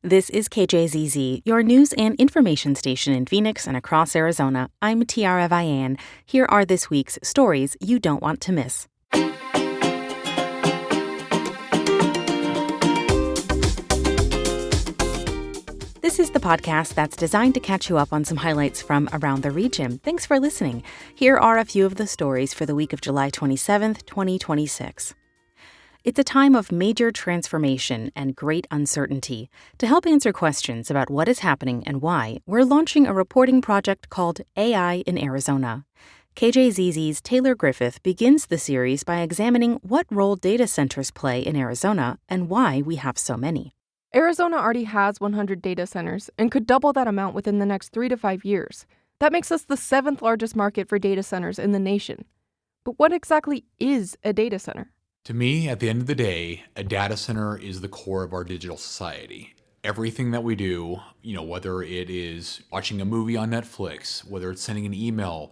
This is KJZZ, your news and information station in Phoenix and across Arizona. I'm Tiara Vian. Here are this week's stories you don't want to miss. This is the podcast that's designed to catch you up on some highlights from around the region. Thanks for listening. Here are a few of the stories for the week of July 27th, 2026. It's a time of major transformation and great uncertainty. To help answer questions about what is happening and why, we're launching a reporting project called AI in Arizona. KJZZ's Taylor Griffith begins the series by examining what role data centers play in Arizona and why we have so many. Arizona already has 100 data centers and could double that amount within the next 3 to 5 years. That makes us the 7th largest market for data centers in the nation. But what exactly is a data center? To me, at the end of the day, a data center is the core of our digital society. Everything that we do, whether it is watching a movie on Netflix, whether it's sending an email,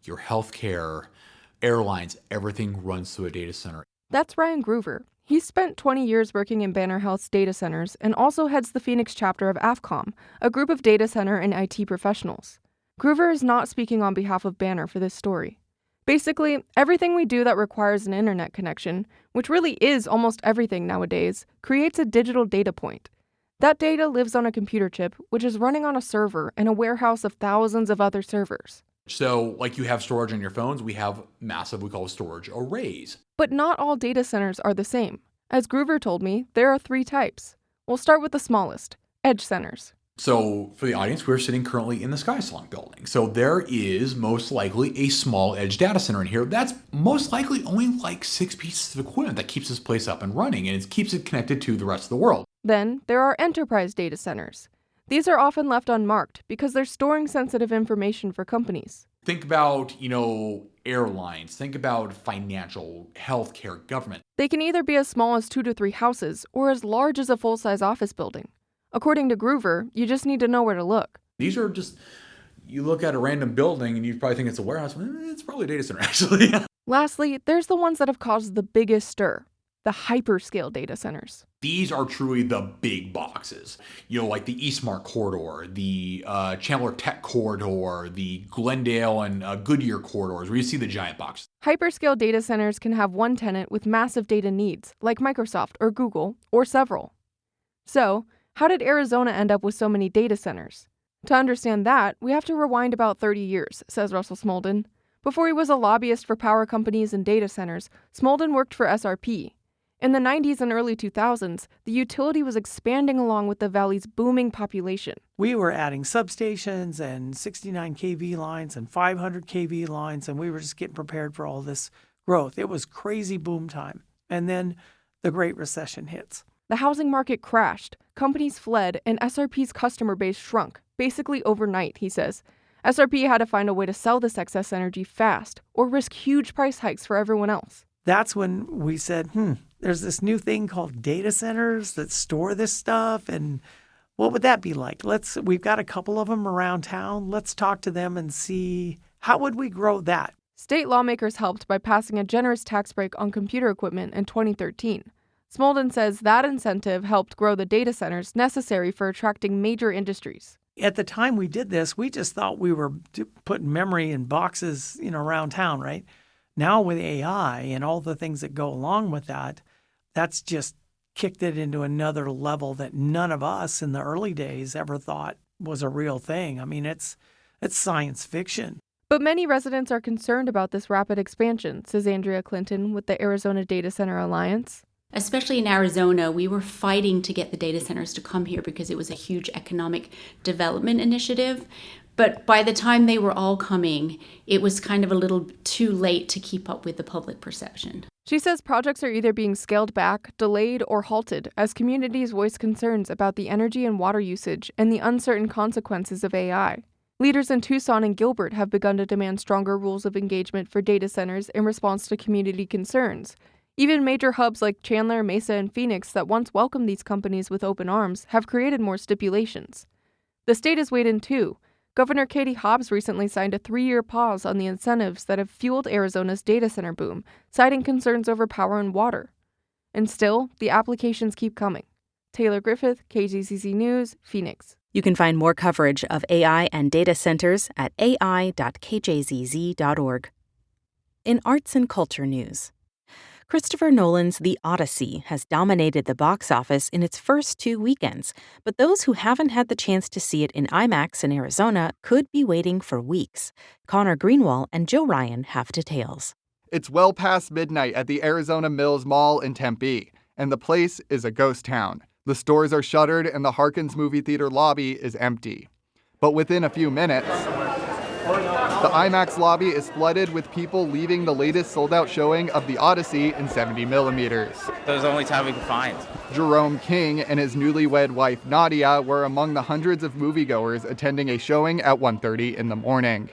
your healthcare, airlines, everything runs through a data center. That's Ryan Groover. He spent 20 years working in Banner Health's data centers and also heads the Phoenix chapter of AFCOM, a group of data center and IT professionals. Groover is not speaking on behalf of Banner for this story. Basically, everything we do that requires an internet connection, which really is almost everything nowadays, creates a digital data point. That data lives on a computer chip, which is running on a server in a warehouse of thousands of other servers. So, like you have storage on your phones, we have massive, we call storage arrays. But not all data centers are the same. As Groover told me, there are 3 types. We'll start with the smallest, edge centers. So for the audience, we're sitting currently in the Sky Salon building. So there is most likely a small edge data center in here. That's most likely only like 6 pieces of equipment that keeps this place up and running, and it keeps it connected to the rest of the world. Then there are enterprise data centers. These are often left unmarked because they're storing sensitive information for companies. Think about, airlines. Think about financial, healthcare, government. They can either be as small as 2 to 3 houses or as large as a full-size office building. According to Groover, you just need to know where to look. These are just, you look at a random building and you probably think it's a warehouse. It's probably a data center, actually. Lastly, there's the ones that have caused the biggest stir, the hyperscale data centers. These are truly the big boxes. Like the Eastmark corridor, the Chandler Tech corridor, the Glendale and Goodyear corridors, where you see the giant boxes. Hyperscale data centers can have one tenant with massive data needs, like Microsoft or Google, or several. So, how did Arizona end up with so many data centers? To understand that, we have to rewind about 30 years, says Russell Smolden. Before he was a lobbyist for power companies and data centers, Smolden worked for SRP. In the 90s and early 2000s, the utility was expanding along with the valley's booming population. We were adding substations and 69 kV lines and 500 kV lines, and we were just getting prepared for all this growth. It was crazy boom time. And then the Great Recession hits. The housing market crashed, companies fled, and SRP's customer base shrunk, basically overnight, he says. SRP had to find a way to sell this excess energy fast or risk huge price hikes for everyone else. That's when we said, there's this new thing called data centers that store this stuff, and what would that be like? We've got a couple of them around town. Let's talk to them and see how would we grow that. State lawmakers helped by passing a generous tax break on computer equipment in 2013. Smolden says that incentive helped grow the data centers necessary for attracting major industries. At the time we did this, we just thought we were putting memory in boxes, around town, right? Now with AI and all the things that go along with that, that's just kicked it into another level that none of us in the early days ever thought was a real thing. I mean, it's science fiction. But many residents are concerned about this rapid expansion, says Andrea Clinton with the Arizona Data Center Alliance. Especially in Arizona, we were fighting to get the data centers to come here because it was a huge economic development initiative. But by the time they were all coming, it was kind of a little too late to keep up with the public perception. She says projects are either being scaled back, delayed, or halted as communities voice concerns about the energy and water usage and the uncertain consequences of AI. Leaders in Tucson and Gilbert have begun to demand stronger rules of engagement for data centers in response to community concerns. Even major hubs like Chandler, Mesa, and Phoenix that once welcomed these companies with open arms have created more stipulations. The state has weighed in too. Governor Katie Hobbs recently signed a 3-year pause on the incentives that have fueled Arizona's data center boom, citing concerns over power and water. And still, the applications keep coming. Taylor Griffith, KJZZ News, Phoenix. You can find more coverage of AI and data centers at ai.kjzz.org. In arts and culture news, Christopher Nolan's The Odyssey has dominated the box office in its first 2 weekends, but those who haven't had the chance to see it in IMAX in Arizona could be waiting for weeks. Connor Greenwald and Jill Ryan have details. It's well past midnight at the Arizona Mills Mall in Tempe, and the place is a ghost town. The stores are shuttered and the Harkins movie theater lobby is empty. But within a few minutes, the IMAX lobby is flooded with people leaving the latest sold-out showing of The Odyssey in 70 millimeters. That was the only time we could find. Jerome King and his newlywed wife Nadia were among the hundreds of moviegoers attending a showing at 1:30 in the morning.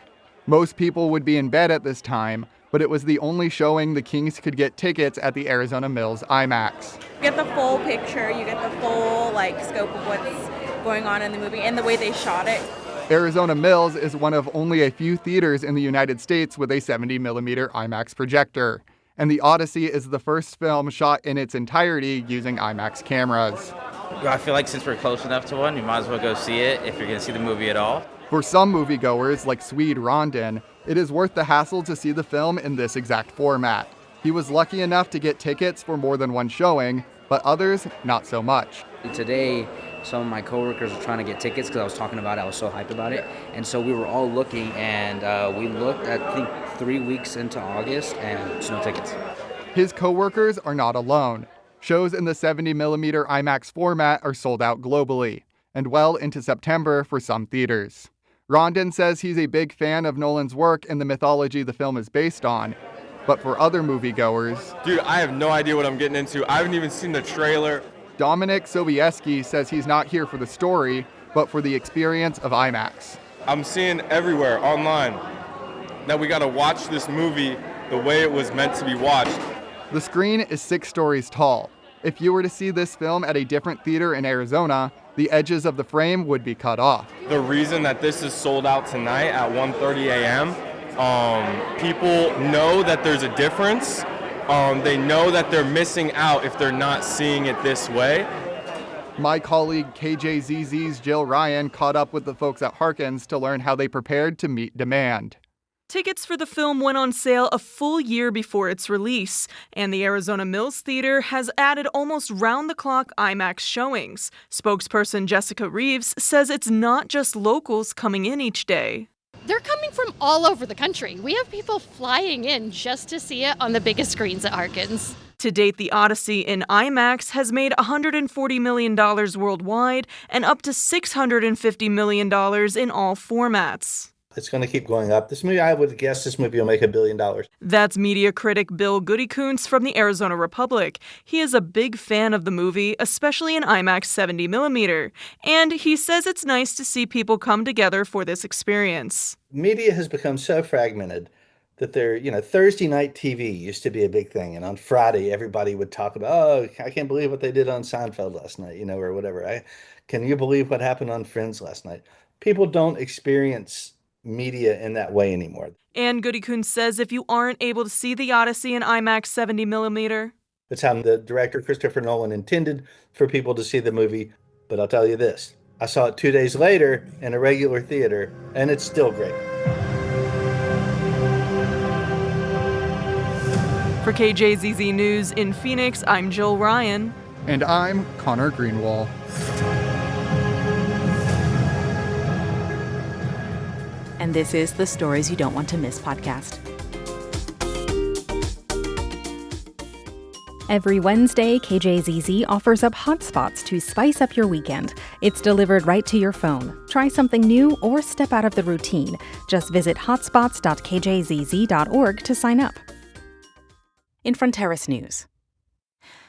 Most people would be in bed at this time, but it was the only showing the Kings could get tickets at the Arizona Mills IMAX. You get the full picture, you get the full scope of what's going on in the movie and the way they shot it. Arizona Mills is one of only a few theaters in the United States with a 70 millimeter IMAX projector, and The Odyssey is the first film shot in its entirety using IMAX cameras. I feel like since we're close enough to one, you might as well go see it if you're going to see the movie at all. For some moviegoers, like Swede Rondon, it is worth the hassle to see the film in this exact format. He was lucky enough to get tickets for more than one showing, but others, not so much. Today, some of my coworkers were trying to get tickets because I was talking about it. I was so hyped about it. And so we were all looking, and we looked at, I think, 3 weeks into August, and there's no tickets. His coworkers are not alone. Shows in the 70 millimeter IMAX format are sold out globally, and well into September for some theaters. Rondon says he's a big fan of Nolan's work and the mythology the film is based on. But for other moviegoers... Dude, I have no idea what I'm getting into. I haven't even seen the trailer. Dominic Sobieski says he's not here for the story, but for the experience of IMAX. I'm seeing everywhere online that we gotta watch this movie the way it was meant to be watched. The screen is 6 stories tall. If you were to see this film at a different theater in Arizona, the edges of the frame would be cut off. The reason that this is sold out tonight at 1:30 a.m., people know that there's a difference. They know that they're missing out if they're not seeing it this way. My colleague KJZZ's Jill Ryan caught up with the folks at Harkins to learn how they prepared to meet demand. Tickets for the film went on sale a full year before its release, and the Arizona Mills Theater has added almost round-the-clock IMAX showings. Spokesperson Jessica Reeves says it's not just locals coming in each day. They're coming from all over the country. We have people flying in just to see it on the biggest screens at Harkins. To date, The Odyssey in IMAX has made $140 million worldwide and up to $650 million in all formats. It's going to keep going up. This movie, I would guess this movie will make $1 billion. That's media critic Bill Goody-Kuntz from the Arizona Republic. He is a big fan of the movie, especially in IMAX 70 millimeter. And he says it's nice to see people come together for this experience. Media has become so fragmented that Thursday night TV used to be a big thing. And on Friday, everybody would talk about, oh, I can't believe what they did on Seinfeld last night, or whatever. Can you believe what happened on Friends last night? People don't experience media in that way anymore. And Goody-Kuntz says if you aren't able to see The Odyssey in IMAX 70 millimeter, that's how the director Christopher Nolan intended for people to see the movie. But I'll tell you this, I saw it 2 days later in a regular theater, and it's still great. For KJZZ News in Phoenix, I'm Jill Ryan. And I'm Connor Greenwald. And this is the Stories You Don't Want to Miss podcast. Every Wednesday, KJZZ offers up hotspots to spice up your weekend. It's delivered right to your phone. Try something new or step out of the routine. Just visit hotspots.kjzz.org to sign up. In Fronteras News,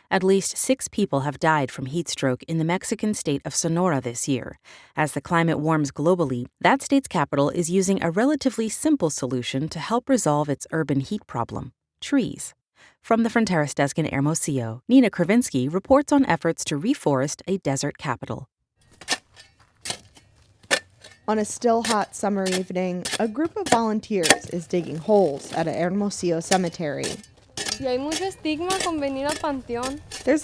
at least 6 people have died from heat stroke in the Mexican state of Sonora this year. As the climate warms globally, that state's capital is using a relatively simple solution to help resolve its urban heat problem: trees. From the Fronteras Desk in Hermosillo, Nina Kravinsky reports on efforts to reforest a desert capital. On a still hot summer evening, a group of volunteers is digging holes at a Hermosillo cemetery. There's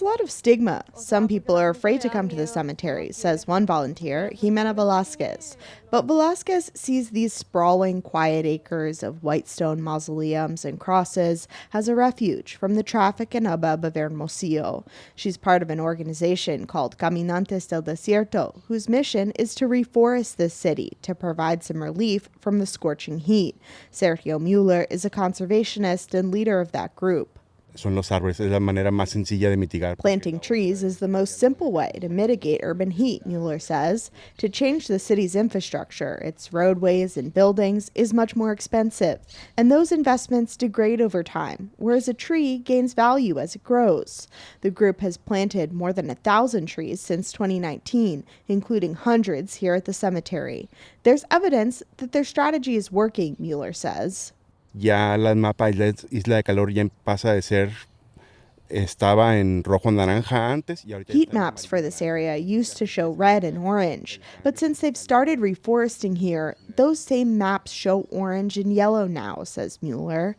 a lot of stigma. Some people are afraid to come to the cemetery, says one volunteer, Jimena Velasquez. But Velasquez sees these sprawling, quiet acres of white stone mausoleums and crosses as a refuge from the traffic and hubbub of Hermosillo. She's part of an organization called Caminantes del Desierto, whose mission is to reforest this city to provide some relief from the scorching heat. Sergio Mueller is a conservationist and leader of that group. Son los árboles, es la manera más sencilla de mitigar. Planting trees is the most simple way to mitigate urban heat, Mueller says. To change the city's infrastructure, its roadways and buildings, is much more expensive. And those investments degrade over time, whereas a tree gains value as it grows. The group has planted more than 1,000 trees since 2019, including hundreds here at the cemetery. There's evidence that their strategy is working, Mueller says. Ya la mapa Isla de Calor ya pasa de ser, estaba en rojo naranja antes. Heat maps for this area used to show red and orange, but since they've started reforesting here, those same maps show orange and yellow now, says Mueller.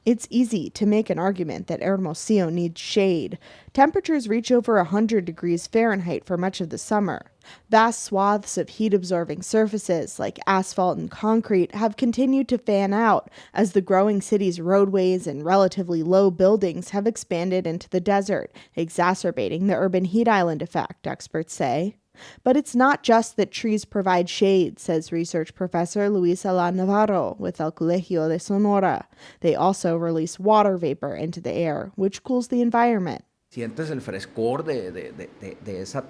It's easy to make an argument that Hermosillo needs shade. Temperatures reach over 100 degrees Fahrenheit for much of the summer. Vast swaths of heat-absorbing surfaces like asphalt and concrete have continued to fan out as the growing city's roadways and relatively low buildings have expanded into the desert, exacerbating the urban heat island effect, experts say. But it's not just that trees provide shade, says research professor Luis Alan Navarro with El Colegio de Sonora. They also release water vapor into the air, which cools the environment. Sientes el frescor de esa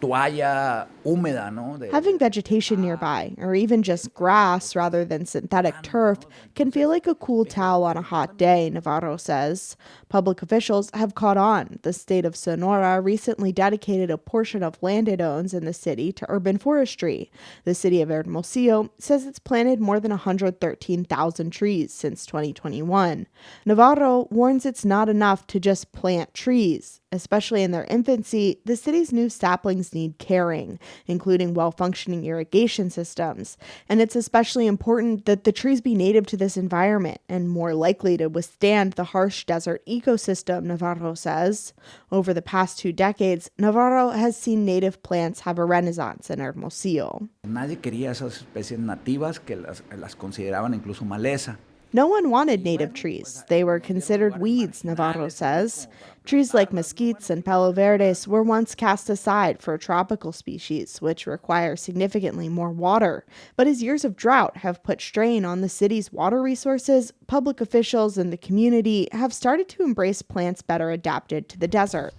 toalla húmeda, ¿no? Having vegetation nearby, or even just grass rather than synthetic turf, can feel like a cool towel on a hot day, Navarro says. Public officials have caught on. The state of Sonora recently dedicated a portion of land it owns in the city to urban forestry. The city of Hermosillo says it's planted more than 113,000 trees since 2021. Navarro warns it's not enough to just plant trees. Especially in their infancy, the city's new saplings need caring, including well-functioning irrigation systems. And it's especially important that the trees be native to this environment and more likely to withstand the harsh desert ecosystem, Navarro says. Over the past 2 decades, Navarro has seen native plants have a renaissance in Hermosillo. Nadie quería esas especies nativas que las consideraban incluso maleza. No one wanted native trees. They were considered weeds, Navarro says. Trees like mesquites and palo verdes were once cast aside for tropical species, which require significantly more water. But as years of drought have put strain on the city's water resources, public officials and the community have started to embrace plants better adapted to the desert.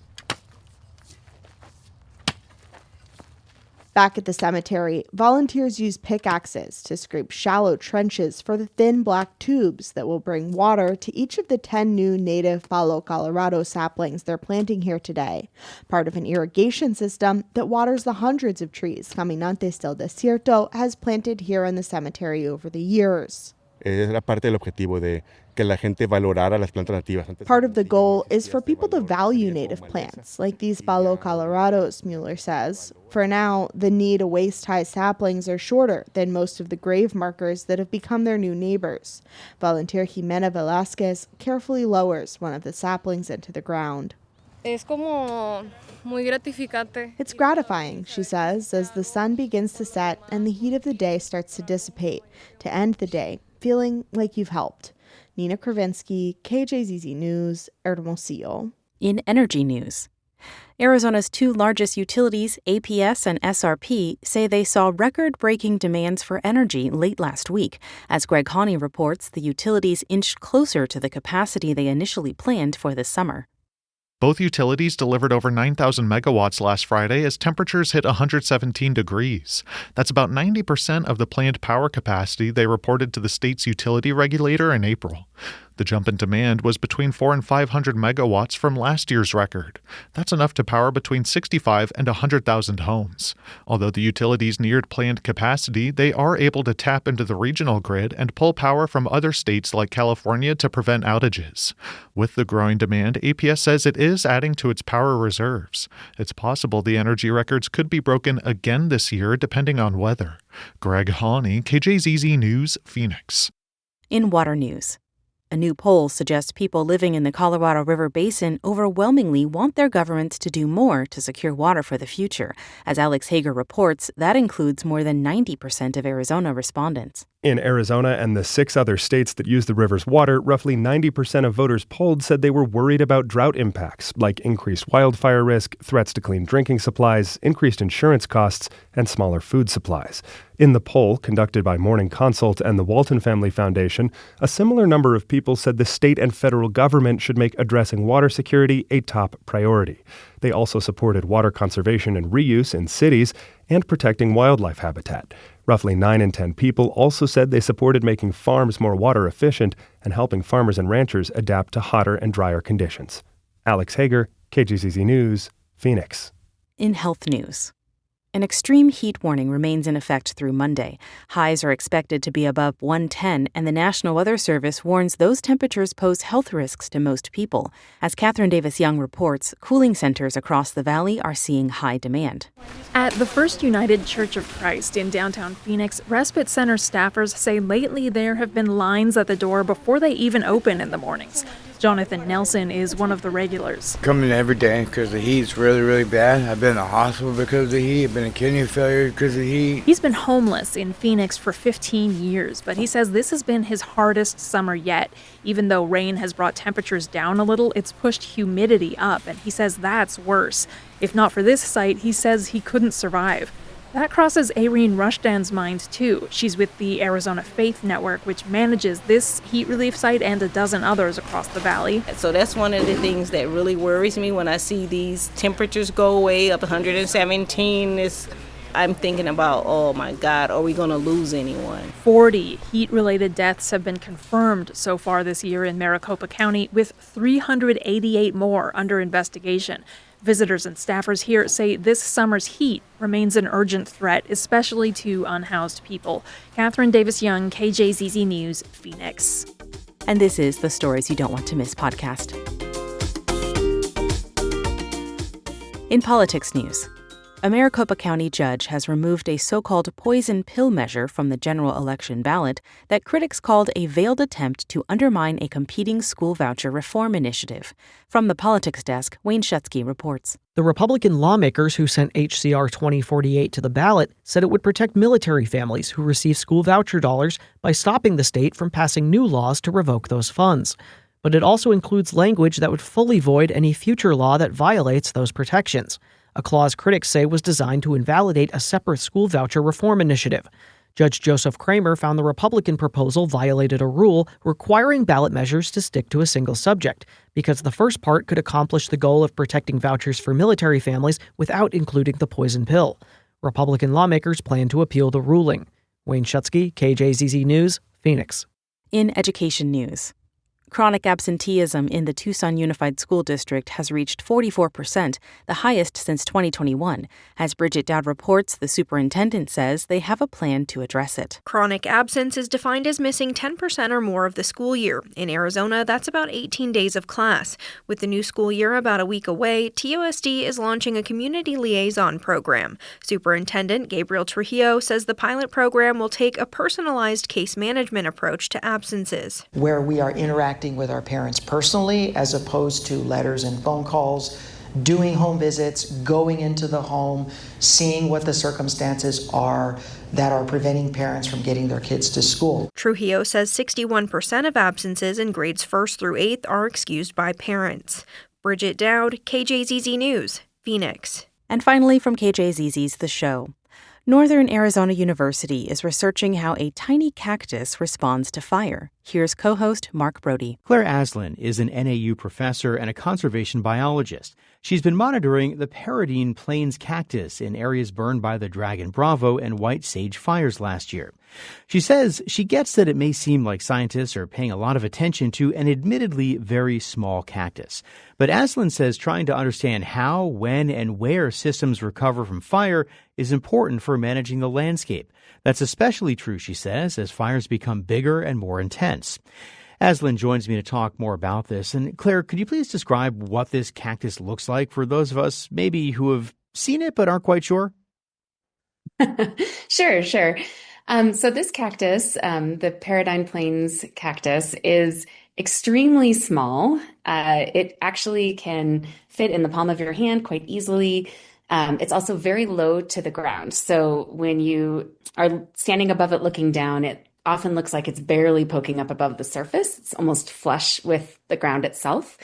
Back at the cemetery, volunteers use pickaxes to scrape shallow trenches for the thin black tubes that will bring water to each of the 10 new native Palo Colorado saplings they're planting here today, part of an irrigation system that waters the hundreds of trees Caminantes del Desierto has planted here in the cemetery over the years. Era parte del objetivo de que la gente valorara las plantas nativas. Part of the goal is for people to value native plants, like these Palo Colorados, Mueller says. For now, the knee to waist-high saplings are shorter than most of the grave markers that have become their new neighbors. Volunteer Jimena Velasquez carefully lowers one of the saplings into the ground. Es como muy gratificante. It's gratifying, she says, as the sun begins to set and the heat of the day starts to dissipate, to end the day feeling like you've helped. Nina Kravinsky, KJZZ News, Hermosillo. In energy news, Arizona's 2 largest utilities, APS and SRP, say they saw record-breaking demands for energy late last week. As Greg Haney reports, the utilities inched closer to the capacity they initially planned for this summer. Both utilities delivered over 9,000 megawatts last Friday as temperatures hit 117 degrees. That's about 90% of the planned power capacity they reported to the state's utility regulator in April. The jump in demand was between 400 and 500 megawatts from last year's record. That's enough to power between 65 and 100,000 homes. Although the utilities neared planned capacity, they are able to tap into the regional grid and pull power from other states like California to prevent outages. With the growing demand, APS says it is adding to its power reserves. It's possible the energy records could be broken again this year depending on weather. Greg Haney, KJZZ News, Phoenix. In water news, A new poll suggests people living in the Colorado River Basin overwhelmingly want their governments to do more to secure water for the future. As Alex Hager reports, that includes more than 90% of Arizona respondents. In Arizona and the 6 other states that use the river's water, roughly 90% of voters polled said they were worried about drought impacts, like increased wildfire risk, threats to clean drinking supplies, increased insurance costs, and smaller food supplies. In the poll, conducted by Morning Consult and the Walton Family Foundation, a similar number of people said the state and federal government should make addressing water security a top priority. They also supported water conservation and reuse in cities and protecting wildlife habitat. Roughly 9 in 10 people also said they supported making farms more water efficient and helping farmers and ranchers adapt to hotter and drier conditions. Alex Hager, KGCZ News, Phoenix. In health news, an extreme heat warning remains in effect through Monday. Highs are expected to be above 110, and the National Weather Service warns those temperatures pose health risks to most people. As Catherine Davis-Young reports, cooling centers across the valley are seeing high demand. At the First United Church of Christ in downtown Phoenix, respite center staffers say lately there have been lines at the door before they even open in the mornings. Jonathan Nelson is one of the regulars. Coming every day because the heat's really, really bad. I've been in the hospital because of the heat. I've been in kidney failure because of the heat. He's been homeless in Phoenix for 15 years, but he says this has been his hardest summer yet. Even though rain has brought temperatures down a little, it's pushed humidity up, and he says that's worse. If not for this site, he says he couldn't survive. That crosses Aireen Rushdan's mind, too. She's with the Arizona Faith Network, which manages this heat relief site and a dozen others across the valley. So that's one of the things that really worries me when I see these temperatures go away up 117. I'm thinking about, oh my God, are we going to lose anyone? 40 heat-related deaths have been confirmed so far this year in Maricopa County, with 388 more under investigation. Visitors and staffers here say this summer's heat remains an urgent threat, especially to unhoused people. Catherine Davis-Young, KJZZ News, Phoenix. And this is the Stories You Don't Want to Miss podcast. In politics news, a Maricopa County judge has removed a so-called poison pill measure from the general election ballot that critics called a veiled attempt to undermine a competing school voucher reform initiative. From the Politics Desk, Wayne Schutzke reports. The Republican lawmakers who sent HCR 2048 to the ballot said it would protect military families who receive school voucher dollars by stopping the state from passing new laws to revoke those funds. But it also includes language that would fully void any future law that violates those protections. A clause critics say was designed to invalidate a separate school voucher reform initiative. Judge Joseph Kramer found the Republican proposal violated a rule requiring ballot measures to stick to a single subject, because the first part could accomplish the goal of protecting vouchers for military families without including the poison pill. Republican lawmakers plan to appeal the ruling. Wayne Schutzke, KJZZ News, Phoenix. In education news, chronic absenteeism in the Tucson Unified School District has reached 44%, the highest since 2021. As Bridget Dowd reports, the superintendent says they have a plan to address it. Chronic absence is defined as missing 10% or more of the school year. In Arizona, that's about 18 days of class. With the new school year about a week away, TUSD is launching a community liaison program. Superintendent Gabriel Trujillo says the pilot program will take a personalized case management approach to absences, where we are interacting with our parents personally as opposed to letters and phone calls, doing home visits, going into the home, seeing what the circumstances are that are preventing parents from getting their kids to school. Trujillo says 61% of absences in grades 1st through 8th are excused by parents. Bridget Dowd, KJZZ News, Phoenix. And finally, from KJZZ's The Show. Northern Arizona University is researching how a tiny cactus responds to fire. Here's co-host Mark Brody. Claire Aslan is an NAU professor and a conservation biologist. She's been monitoring the Paradine Plains cactus in areas burned by the Dragon Bravo and White Sage fires last year. She says she gets that it may seem like scientists are paying a lot of attention to an admittedly very small cactus. But Aslan says trying to understand how, when, and where systems recover from fire is important for managing the landscape. That's especially true, she says, as fires become bigger and more intense. Aslan joins me to talk more about this. And Claire, could you please describe what this cactus looks like for those of us maybe who have seen it but aren't quite sure? Sure. So this cactus, the Paradine Plains cactus, is extremely small. It actually can fit in the palm of your hand quite easily. It's also very low to the ground. So when you are standing above it looking down, it often looks like it's barely poking up above the surface. It's almost flush with the ground itself.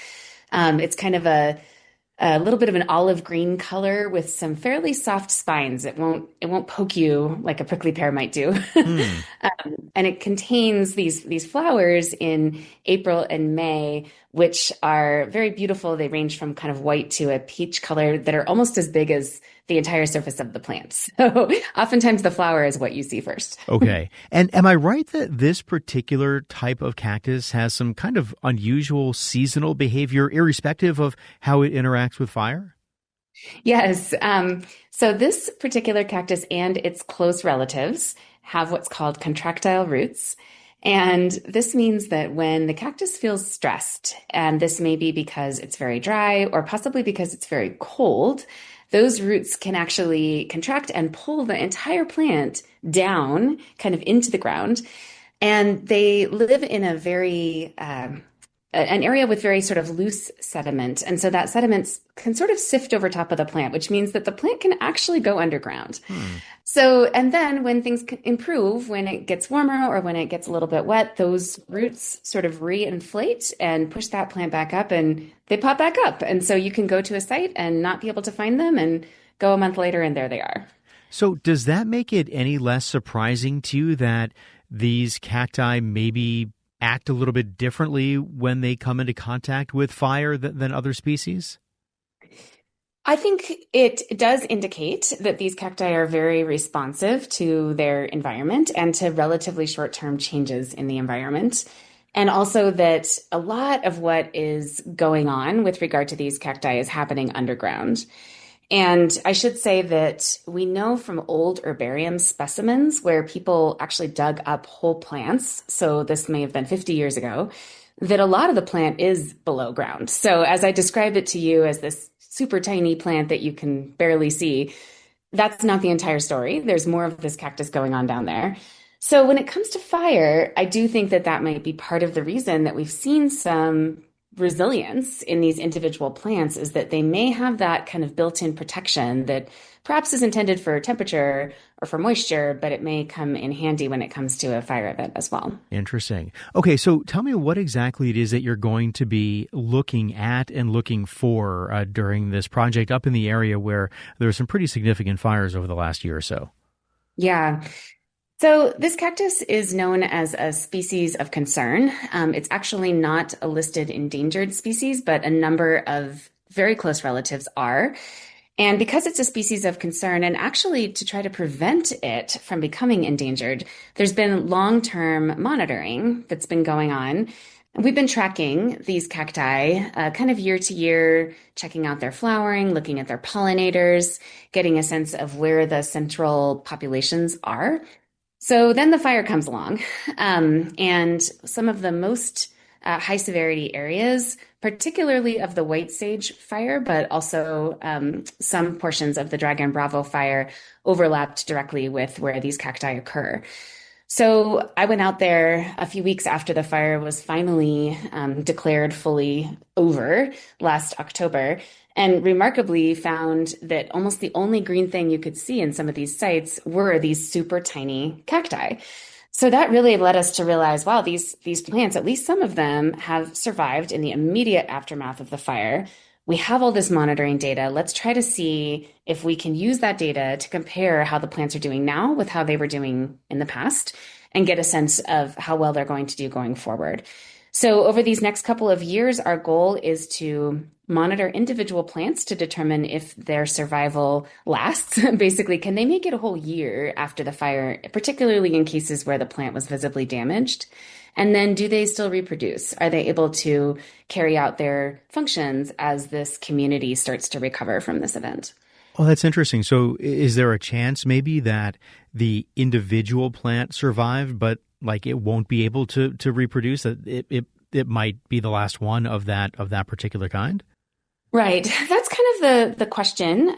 It's kind of a little bit of an olive green color with some fairly soft spines. It won't poke you like a prickly pear might do. And it contains these flowers in April and May, which are very beautiful. They range from kind of white to a peach color that are almost as big as the entire surface of the plant. So oftentimes the flower is what you see first. Okay. And am I right that this particular type of cactus has some kind of unusual seasonal behavior, irrespective of how it interacts with fire? Yes. So this particular cactus and its close relatives have what's called contractile roots. And this means that when the cactus feels stressed, and this may be because it's very dry or possibly because it's very cold, those roots can actually contract and pull the entire plant down kind of into the ground. And they live in a very an area with very sort of loose sediment. And so that sediment can sort of sift over top of the plant, which means that the plant can actually go underground. So, and then when things improve, when it gets warmer or when it gets a little bit wet, those roots sort of reinflate and push that plant back up and they pop back up. And so you can go to a site and not be able to find them and go a month later and there they are. So does that make it any less surprising to you that these cacti maybe act a little bit differently when they come into contact with fire than other species? I think it does indicate that these cacti are very responsive to their environment and to relatively short-term changes in the environment. And also that a lot of what is going on with regard to these cacti is happening underground. And I should say that we know from old herbarium specimens where people actually dug up whole plants, so this may have been 50 years ago, that a lot of the plant is below ground. So as I described it to you as this super tiny plant that you can barely see, that's not the entire story. There's more of this cactus going on down there. So when it comes to fire, I do think that that might be part of the reason that we've seen some resilience in these individual plants, is that they may have that kind of built-in protection that perhaps is intended for temperature or for moisture, but it may come in handy when it comes to a fire event as well. Interesting. Okay, so tell me what exactly it is that you're going to be looking at and looking for during this project up in the area where there were some pretty significant fires over the last year or so. Yeah. So this cactus is known as a species of concern. It's actually not a listed endangered species, but a number of very close relatives are. And because it's a species of concern, and actually to try to prevent it from becoming endangered, there's been long-term monitoring that's been going on. And we've been tracking these cacti kind of year to year, checking out their flowering, looking at their pollinators, getting a sense of where the central populations are. So then the fire comes along, and some of the most high severity areas, particularly of the white sage fire, but also some portions of the Dragon Bravo fire overlapped directly with where these cacti occur. So I went out there a few weeks after the fire was finally declared fully over last October, and remarkably found that almost the only green thing you could see in some of these sites were these super tiny cacti. So that really led us to realize, wow, these plants, at least some of them, have survived in the immediate aftermath of the fire. We have all this monitoring data. Let's try to see if we can use that data to compare how the plants are doing now with how they were doing in the past and get a sense of how well they're going to do going forward. So over these next couple of years, our goal is to monitor individual plants to determine if their survival lasts. Basically, can they make it a whole year after the fire, particularly in cases where the plant was visibly damaged? And then do they still reproduce? Are they able to carry out their functions as this community starts to recover from this event? Oh, that's interesting. So is there a chance maybe that the individual plant survived, but like it won't be able to reproduce, that it might be the last one of that particular kind? Right. That's kind of the question.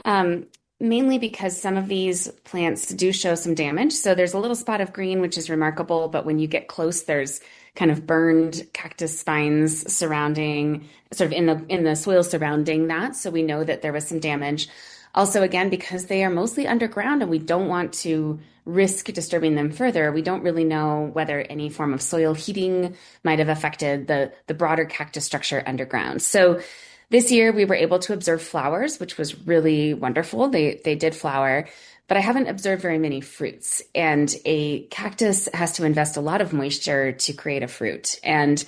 mainly because some of these plants do show some damage. So there's a little spot of green, which is remarkable, but when you get close, there's kind of burned cactus spines surrounding, sort of in the soil surrounding that. So we know that there was some damage. Also, again, because they are mostly underground and we don't want to risk disturbing them further, we don't really know whether any form of soil heating might have affected the broader cactus structure underground. So this year we were able to observe flowers, which was really wonderful. They did flower, but I haven't observed very many fruits. And a cactus has to invest a lot of moisture to create a fruit. And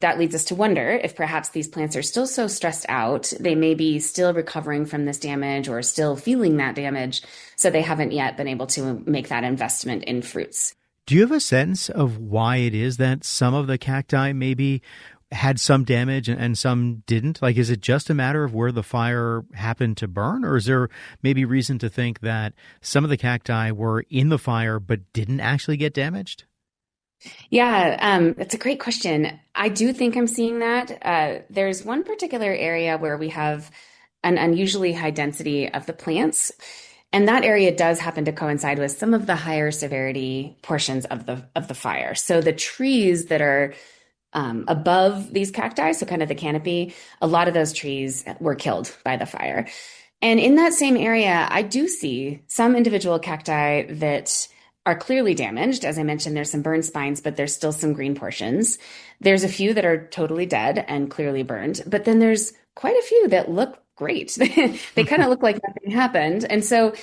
that leads us to wonder if perhaps these plants are still so stressed out, they may be still recovering from this damage or still feeling that damage, so they haven't yet been able to make that investment in fruits. Do you have a sense of why it is that some of the cacti maybe had some damage and some didn't? Like, is it just a matter of where the fire happened to burn, or is there maybe reason to think that some of the cacti were in the fire but didn't actually get damaged? Yeah, that's a great question. I do think I'm seeing that. There's one particular area where we have an unusually high density of the plants, and that area does happen to coincide with some of the higher severity portions of the fire. So the trees that are above these cacti, so kind of the canopy, a lot of those trees were killed by the fire. And in that same area, I do see some individual cacti that are clearly damaged. As I mentioned, there's some burned spines, but there's still some green portions. There's a few that are totally dead and clearly burned, but then there's quite a few that look great. They kind of look like nothing happened. And so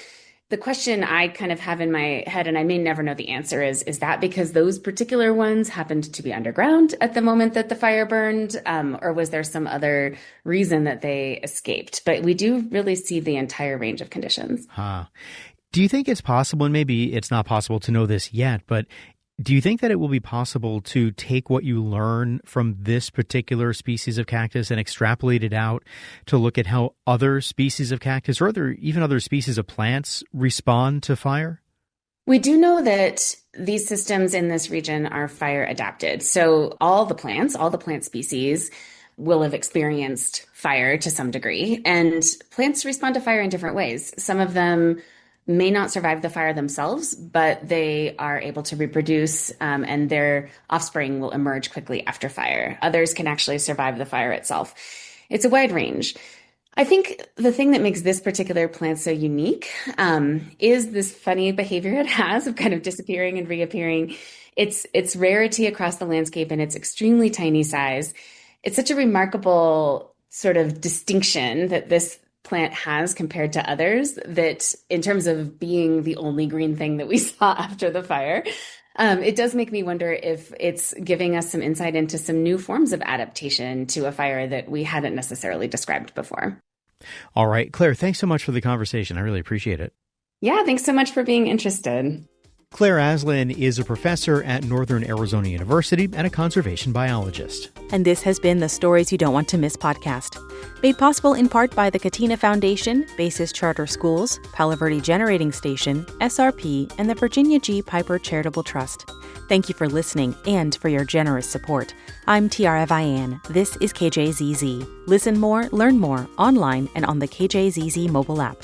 the question I kind of have in my head, and I may never know the answer, is that because those particular ones happened to be underground at the moment that the fire burned, or was there some other reason that they escaped? But we do really see the entire range of conditions. Do you think it's possible, and maybe it's not possible to know this yet, but do you think that it will be possible to take what you learn from this particular species of cactus and extrapolate it out to look at how other species of cactus or even other species of plants respond to fire? We do know that these systems in this region are fire adapted. So all the plant species will have experienced fire to some degree, and plants respond to fire in different ways. Some of them may not survive the fire themselves, but they are able to reproduce and their offspring will emerge quickly after fire. Others can actually survive the fire itself. It's a wide range. I think the thing that makes this particular plant so unique is this funny behavior it has of kind of disappearing and reappearing. Its rarity across the landscape and its extremely tiny size. It's such a remarkable sort of distinction that this plant has compared to others, that in terms of being the only green thing that we saw after the fire, it does make me wonder if it's giving us some insight into some new forms of adaptation to a fire that we hadn't necessarily described before. All right, Claire, thanks so much for the conversation. I really appreciate it. Yeah, thanks so much for being interested. Claire Aslan is a professor at Northern Arizona University and a conservation biologist. And this has been the Stories You Don't Want to Miss podcast, made possible in part by the Katina Foundation, Basis Charter Schools, Palo Verde Generating Station, SRP, and the Virginia G. Piper Charitable Trust. Thank you for listening and for your generous support. I'm Tiara Vian. This is KJZZ. Listen more, learn more online and on the KJZZ mobile app.